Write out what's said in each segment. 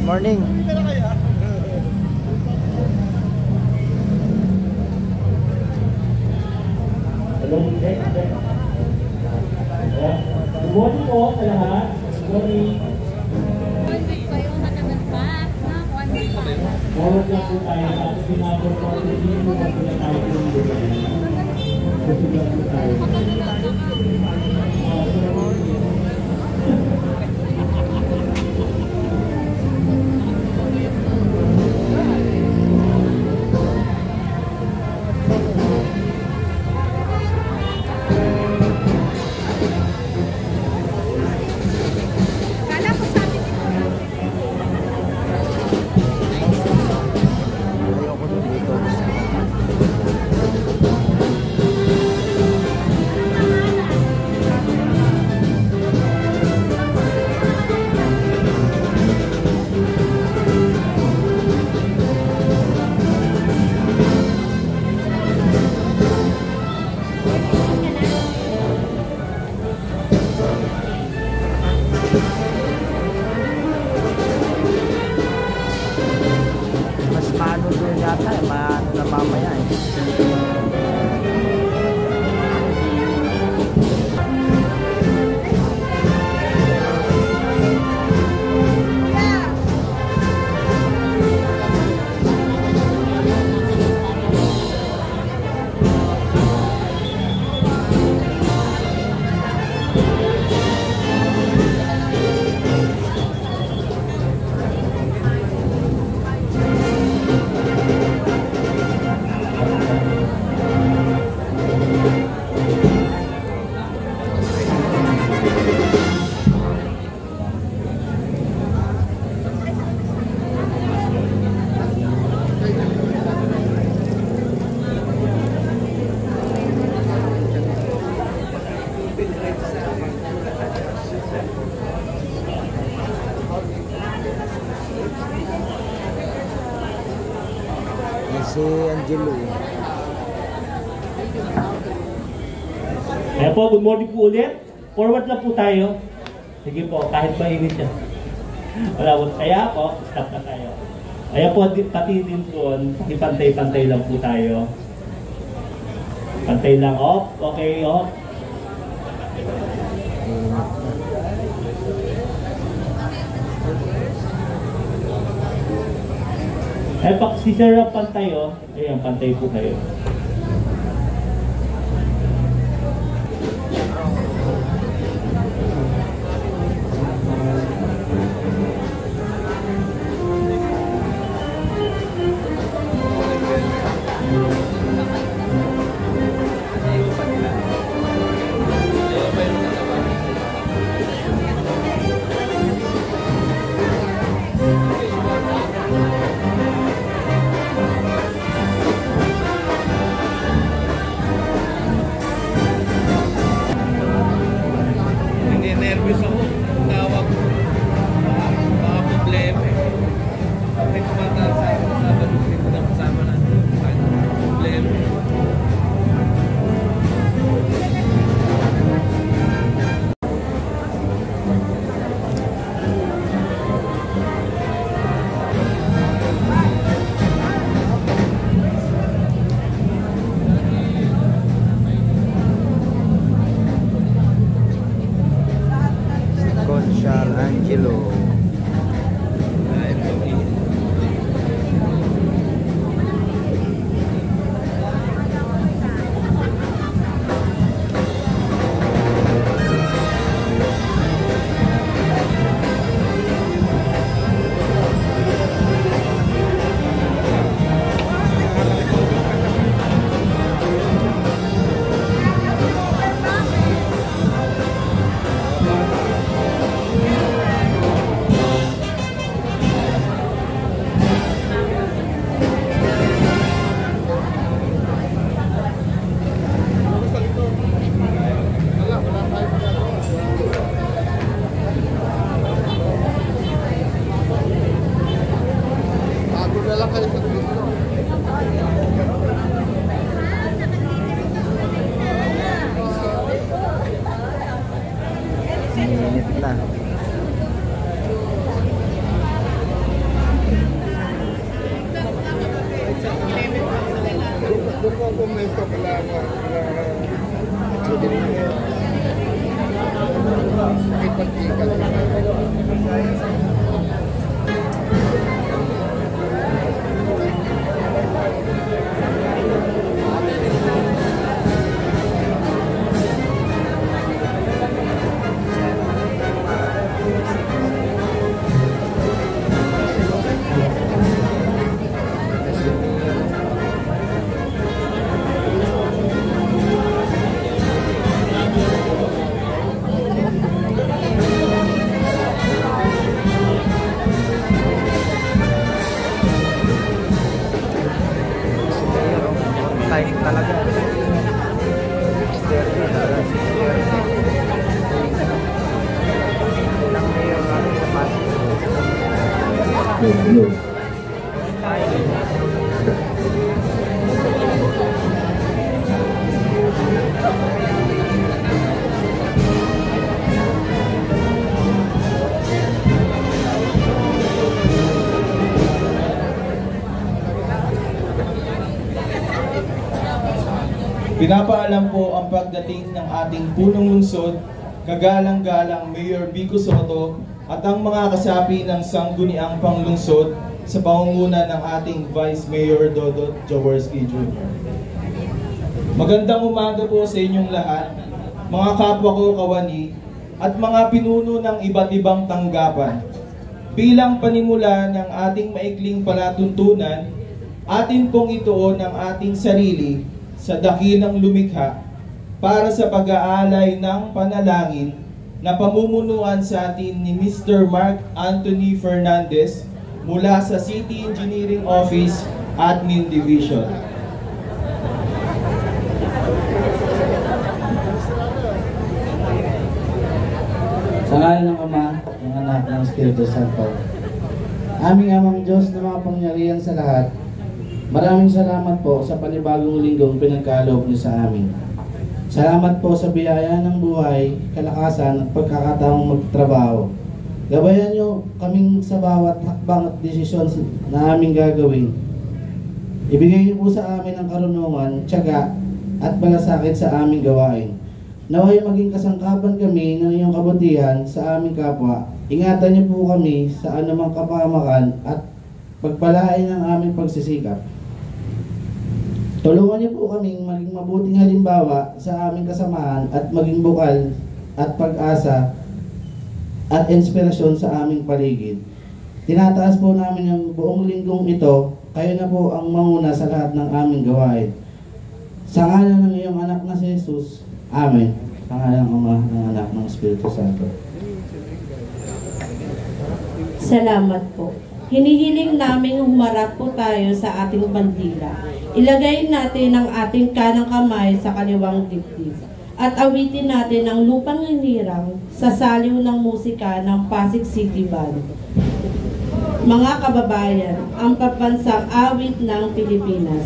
Morning. Good morning po sa lahat. Good morning. One week pa yung matagal pa. One week pa. Forward lang po tayo. Tapos sinabot po ang hindi po ba sila tayo yung buhay. Kasi lang po tayo. Si Angelo. Ayan po, good morning po ulit. Forward lang po tayo. Sige po, kahit mainit yan. Wala po. Kaya po, stop na tayo. Ayan po, pati din po, ipantay-pantay lang po tayo. Pantay lang, off. Okay, off. Eh, pag si Sir ang pantay, oh. Ayan, pantay po kayo. Time talaga. Sister, lang mayor namin sa Pasig. Pinapaalam po ang pagdating ng ating punong lungsod, kagalang-galang Mayor Vico Soto at ang mga kasapi ng sangguniang panglungsod sa pangunguna ng ating Vice Mayor Dodot Jaworski Jr. Magandang umaga po sa inyong lahat, mga kapwa ko kawani at mga pinuno ng iba't ibang tanggapan. Bilang panimula ng ating maikling palatuntunan, atin pong ituon ang ating sarili sa dakilang lumikha para sa pag-aalay ng panalangin na pamumunuan sa atin ni Mr. Mark Anthony Fernandez mula sa City Engineering Office Admin Division. Sa ngalan ng Ama, ng Anak, ng Espiritu Santo. Aming Amang Diyos na mga pangyarihan sa lahat, maraming salamat po sa panibagong linggong pinagkaloob niyo sa amin. Salamat po sa biyaya ng buhay, kalakasan at pagkakataong magtrabaho. Gabayan niyo kaming sa bawat hakbang at desisyon na aming gagawin. Ibigay niyo po sa amin ang karunungan, tiyaga at malasakit sa aming gawain. Naway maging kasangkapan kami ng iyong kabutihan sa aming kapwa. Ingatan niyo po kami sa anumang kapahamakan at pagpalain ang aming pagsisikap. Tulungan niyo po kaming maging mabuting halimbawa sa aming kasamahan at maging bukal at pag-asa at inspirasyon sa aming paligid. Tinataas po namin ang buong linggong ito, kayo na po ang manguna sa lahat ng aming gawain. Sa ngalan ng iyong anak na si Jesus, Amen. Sa ngalan ng Ama, ng Anak, ng Espiritu Santo. Salamat po. Hinihiling naming humarap po tayo sa ating bandila. Ilagay natin ang ating kanang kamay sa kaliwang dibdib. At awitin natin ang lupang hinirang sa saliw ng musika ng Pasig City Band. Mga kababayan, ang pambansang awit ng Pilipinas.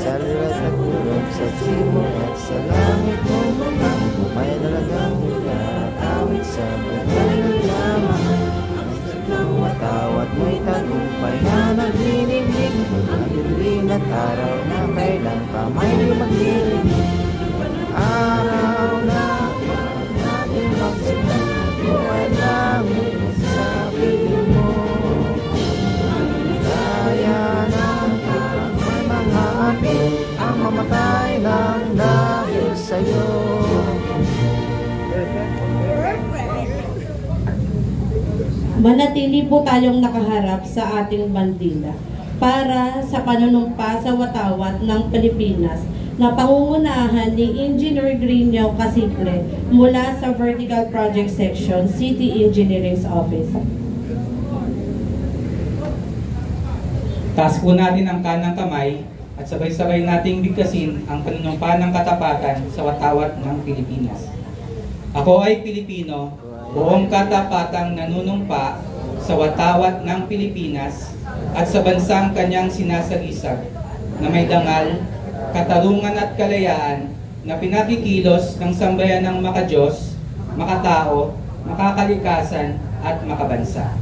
Sa liwat na kulog, sa simo at sa langit mo may dalagang mula at awit sa bagay ng lamang. Ang watawat mo'y tagumpay na naglilibig, ang dilim at araw na kailang pa may magdilig. Araw na natin magsikat, buwan langit sa piling mo. Kaya na ang mamatay lang dahil sa'yo. Manatili po tayong nakaharap sa ating bandila para sa panunumpa sa watawat ng Pilipinas na pangungunahan ni Engineer Greenio Casiple mula sa Vertical Project Section, City Engineering Office. Taas po natin ang kanang kamay at sabay-sabay nating bigkasin ang panunumpa ng katapatan sa watawat ng Pilipinas. Ako ay Pilipino, buong katapatang nanunumpa sa watawat ng Pilipinas at sa bansang kanyang sinasagisag na may dangal, katarungan at kalayaan na pinakikilos ng sambayan ng makadiyos, makatao, makakalikasan at makabansa.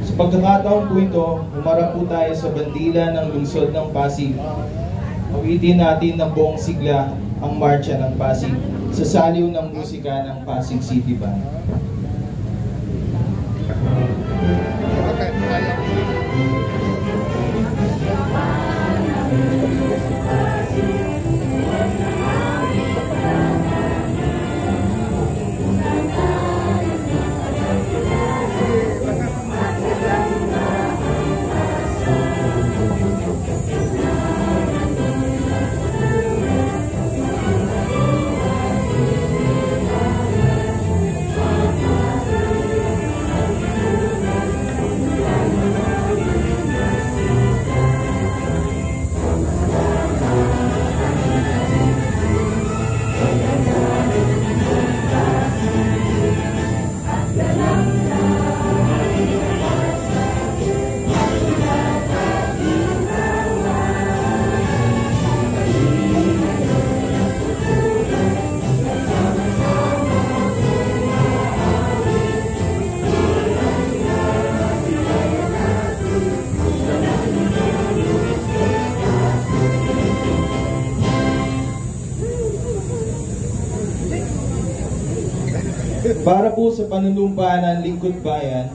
Sa pagkakataon po ito, humarap po tayo sa bandila ng lungsod ng Pasig. Awitin natin ng buong sigla ang Marcha ng Pasig sa saliw ng musika ng Pasig City Band. Para po sa panunumpanan ng Lingkod Bayan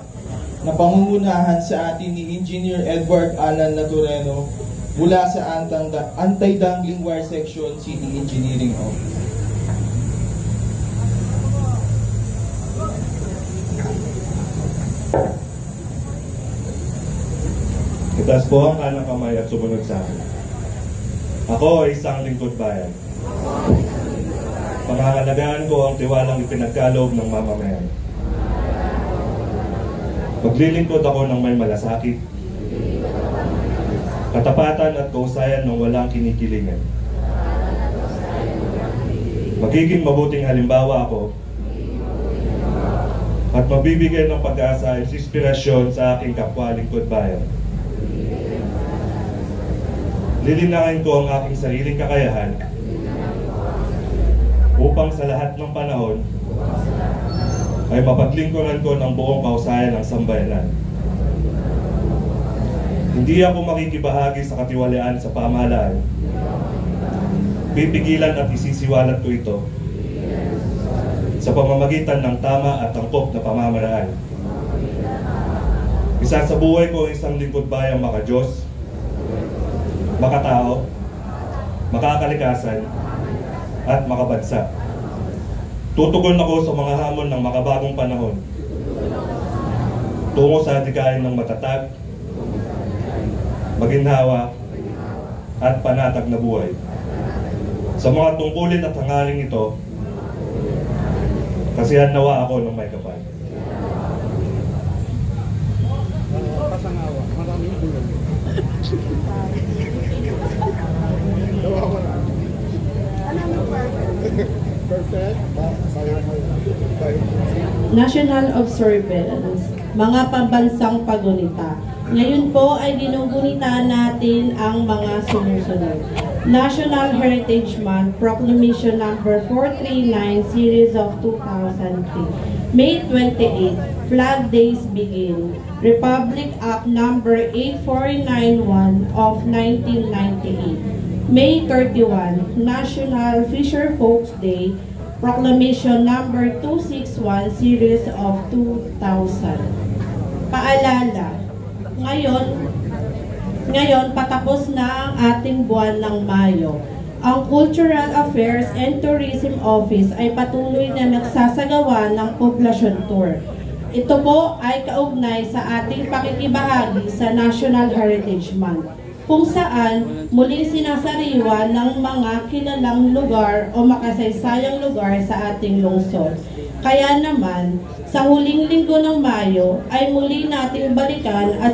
na pangungunahan sa atin ni Engineer Edward Alan Natureno mula sa Anti-Dangling Wire Section City Engineering Office. Itaas po ang kanang kamay at sumunod sa akin. Ako ay isang lingkod bayan. Pangangalagaan ko ang tiwalang ipinagkaloob ng mamamayan. Maglilingkod ako ng may malasakit, katapatan at kausayan ng walang kinikilingan. Magiging mabuting halimbawa ako at mabibigay ng pag-asa at inspirasyon sa aking kapwa lingkod bayan. Lilinangin ko ang aking sariling kakayahan upang sa lahat ng panahon ay mapaglingkuran ko ng buong kausayan ng sambayanan. Hindi ako makikibahagi sa katiwalian sa pamahalaan. Pipigilan at isisiwalat ko ito sa pamamagitan ng tama at angkop na pamamaraan. Isasabuhay ko ang isang lingkod bayang makadiyos, makatao, makakalikasan, at makabansa. Tutugon ako sa mga hamon ng makabagong panahon tungo sa adikain ng matatag, maginhawa, at panatag na buhay. Sa mga tungkulin at hangaring ito, kasihan nawa ako ng may kapal. National Observance, mga pambansang pagunita. Ngayon po ay ginugunita natin ang mga sumusunod. National Heritage Month, Proclamation Number 439, Series of 2003. May 28, Flag Days begin. Republic Act Number 8491 of 1998. May 31, National Fisher Folks Day, Proclamation Number 261, Series of 2000. Paalala, ngayon patapos na ang ating buwan ng Mayo. Ang Cultural Affairs and Tourism Office ay patuloy na nagsasagawa ng poblasyon tour. Ito po ay kaugnay sa ating pakikibahagi sa National Heritage Month, kung saan muling sinasariwa ng mga kilalang lugar o makasaysayang lugar sa ating lungsod. Kaya naman, sa huling linggo ng Mayo ay muli nating balikan at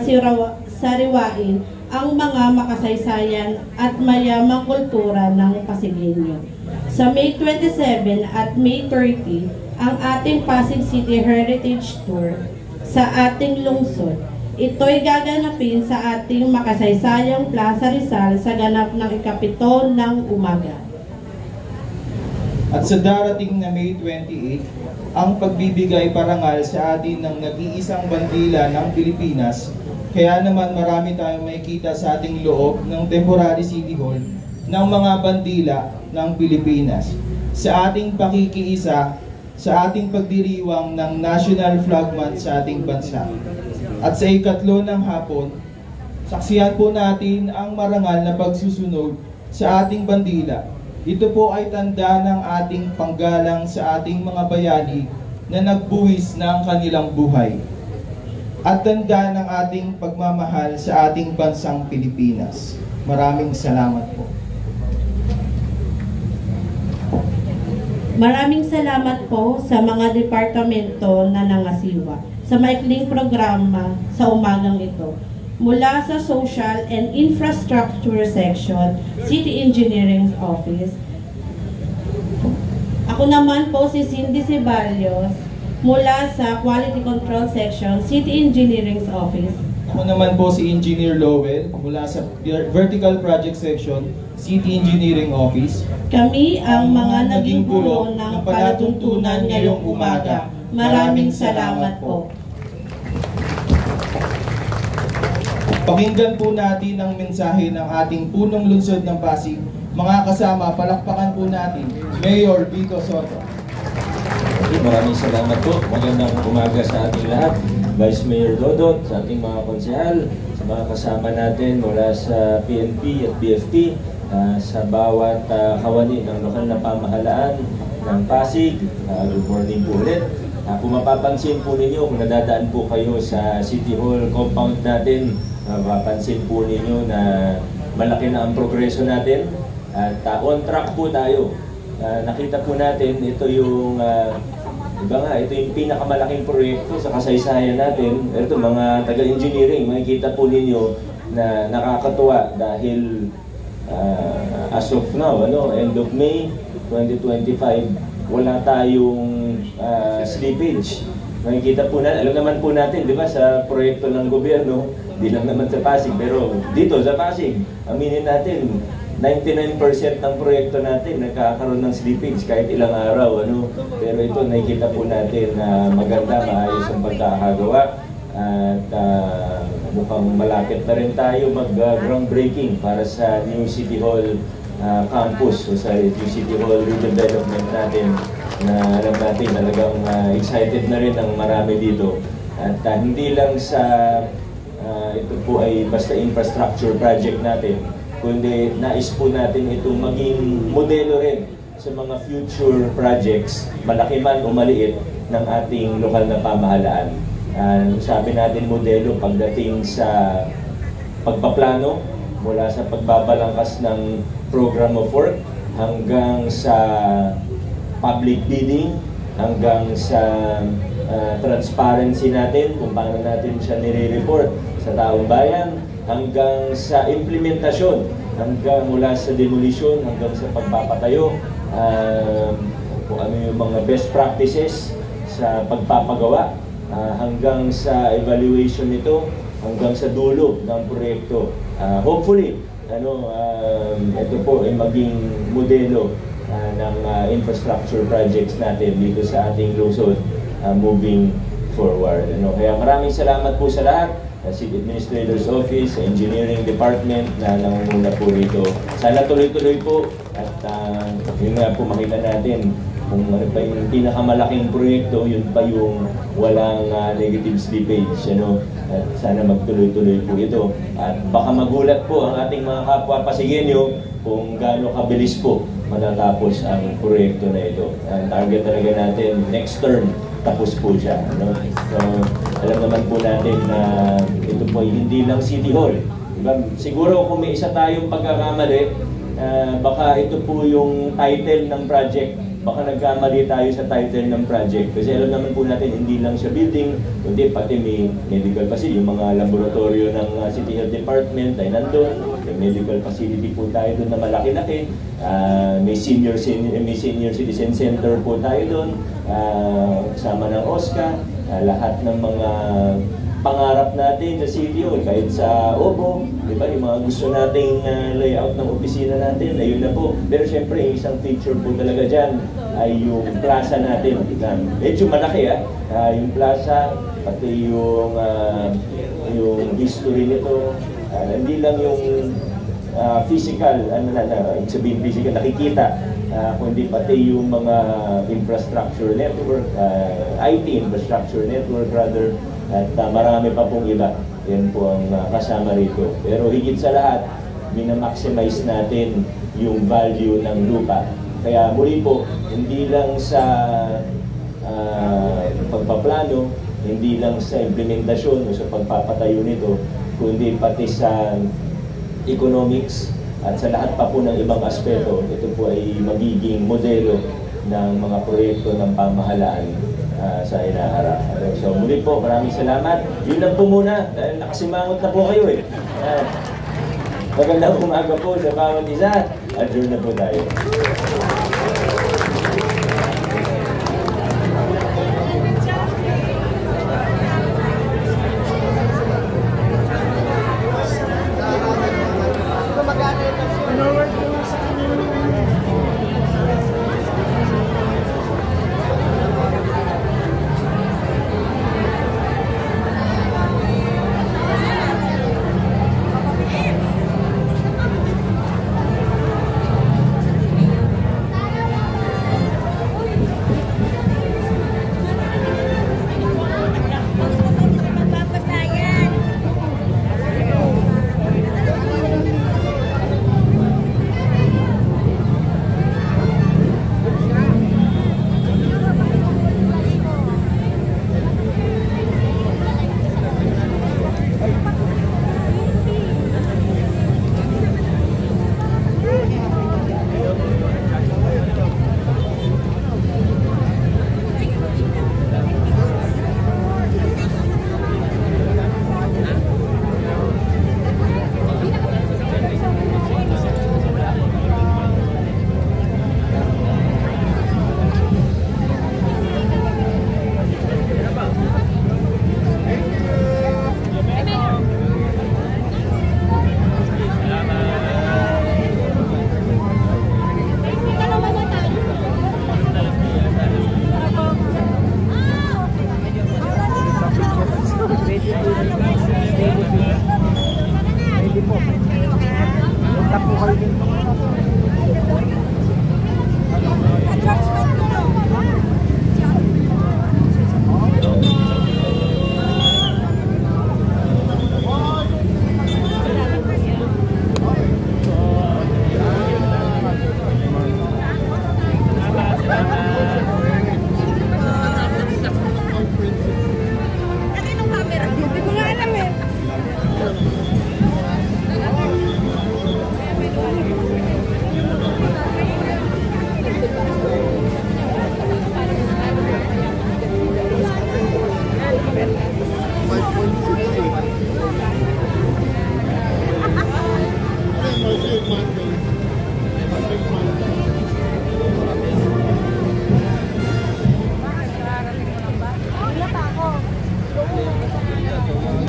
sariwain ang mga makasaysayan at mayamang kultura ng Pasigueño. Sa May 27 at May 30, ang ating Pasig City Heritage Tour sa ating lungsod. Ito'y gaganapin sa ating makasaysayang Plaza Rizal sa ganap ng ikapito ng umaga. At sa darating na May 28, ang pagbibigay parangal sa atin ng nag-iisang bandila ng Pilipinas. Kaya naman marami tayong makikita sa ating loob ng Temporary City Hall ng mga bandila ng Pilipinas. Sa ating pakikiisa, sa ating pagdiriwang ng National Flag Month sa ating bansa. At sa ikatlo ng hapon, saksihan po natin ang marangal na pagsusunog sa ating bandila. Ito po ay tanda ng ating panggalang sa ating mga bayani na nagbuwis ng kanilang buhay. At tanda ng ating pagmamahal sa ating bansang Pilipinas. Maraming salamat po. Maraming salamat po sa mga departamento na nangasiwa sa maikling programa sa umagang ito. Mula sa Social and Infrastructure Section, City Engineering Office. Ako naman po si Cindy Ceballos mula sa Quality Control Section, City Engineering Office. Ako naman po si Engineer Lowell mula sa Vertical Project Section, City Engineering Office. Kami ang mga naging guro ng palatuntunan ngayong umaga. Maraming salamat po. Pakinggan po natin ang mensahe ng ating punong lungsod ng Pasig. Mga kasama, palakpakan po natin, Mayor Vico Soto. Maraming salamat po. Magandang umaga sa ating lahat. Vice Mayor Dodot, sa ating mga konsehal, sa mga kasama natin mula sa PNP at BFP, sa bawat kawani ng lokal na pamahalaan ng Pasig. Good morning po ulit. Kung mapapansin po ninyo, kung nadadaan po kayo sa City Hall compound natin, mapapansin po ninyo na malaki na ang progreso natin at on track po tayo. Nakita po natin ito yung ito yung pinakamalaking proyekto sa kasaysayan natin. Ito mga taga-engineering, makikita po ninyo na nakakatuwa dahil as of now, end of May 2025, wala tayong slippage. Makikita po natin, alam naman po natin, di ba, sa proyekto ng gobyerno, di lang naman sa Pasig, pero dito sa Pasig, aminin natin, 99% ng proyekto natin nagkakaroon ng slippage kahit ilang araw. Pero ito nakikita po natin na maganda, maayos ang pagkakagawa. At mukhang malapit na rin tayo mag-groundbreaking para sa New City Hall campus o sa New City Hall redevelopment natin na alam natin talagang excited na rin ang marami dito. At hindi lang sa ito po ay basta infrastructure project natin, kundi nais po natin itong maging modelo rin sa mga future projects, malaki man o maliit, ng ating lokal na pamahalaan. Sabi natin modelo pagdating sa pagpaplano, mula sa pagbabalangkas ng program of work, hanggang sa public bidding, hanggang sa transparency natin, kung paano natin siya nire-report sa taong bayan, hanggang sa implementasyon, hanggang mula sa demolition, hanggang sa pagpapatayo, kung ano yung mga best practices sa pagpapagawa, hanggang sa evaluation nito, hanggang sa dulo ng proyekto. Hopefully, ito po ay maging modelo ng infrastructure projects natin dito sa ating lungsod moving forward. Kaya maraming salamat po sa lahat. City Administrator's Office, sa Engineering Department na nangunguna po rito. Sana tuloy-tuloy po at yun nga po makita natin kung ano pa yung pinakamalaking proyekto, yun pa yung walang negative slippage. At sana magtuloy-tuloy po ito. At baka magulat po ang ating mga kapwa Pasigenyo kung gaano kabilis po matatapos ang proyekto na ito. Ang target talaga natin next term, tapos po siya. So, alam naman po natin na ito po hindi lang City Hall. Diba? Siguro kung may isa tayong pagkakamali, baka ito po yung title ng project. Baka nagkamali tayo sa title ng project. Kasi alam naman po natin, hindi lang siya building, kundi pati may medical kasi yung mga laboratorio ng City Health Department ay nandun. May medical facility po tayo doon na malaki-laki. May senior citizen center po tayo doon. Kasama ng OSCA. Lahat ng mga pangarap natin sa CDO, kahit sa OBO, di ba, yung mga gusto nating layout ng opisina natin, ayun na po. Pero syempre, isang feature po talaga dyan ay yung plaza natin. Medyo malaki yung plaza, pati yung history nito. Hindi lang yung physical, sabihin physical, nakikita, kundi pati yung mga infrastructure network, IT infrastructure network rather, at marami pa pong iba. Yan po ang kasama rito. Pero higit sa lahat, minamaximize natin yung value ng lupa. Kaya muli po, hindi lang sa pagpaplano, hindi lang sa implementasyon o sa pagpapatayo nito, kundi pati sa economics at sa lahat pa po ng ibang aspeto. Ito po ay magiging modelo ng mga proyekto ng pamahalaan sa inaharap. So muli po, maraming salamat. Yun lang po muna, dahil nakasimangot na po kayo eh. Magandang umaga po sa bawat isa. Adjourn na po tayo.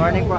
Morning po.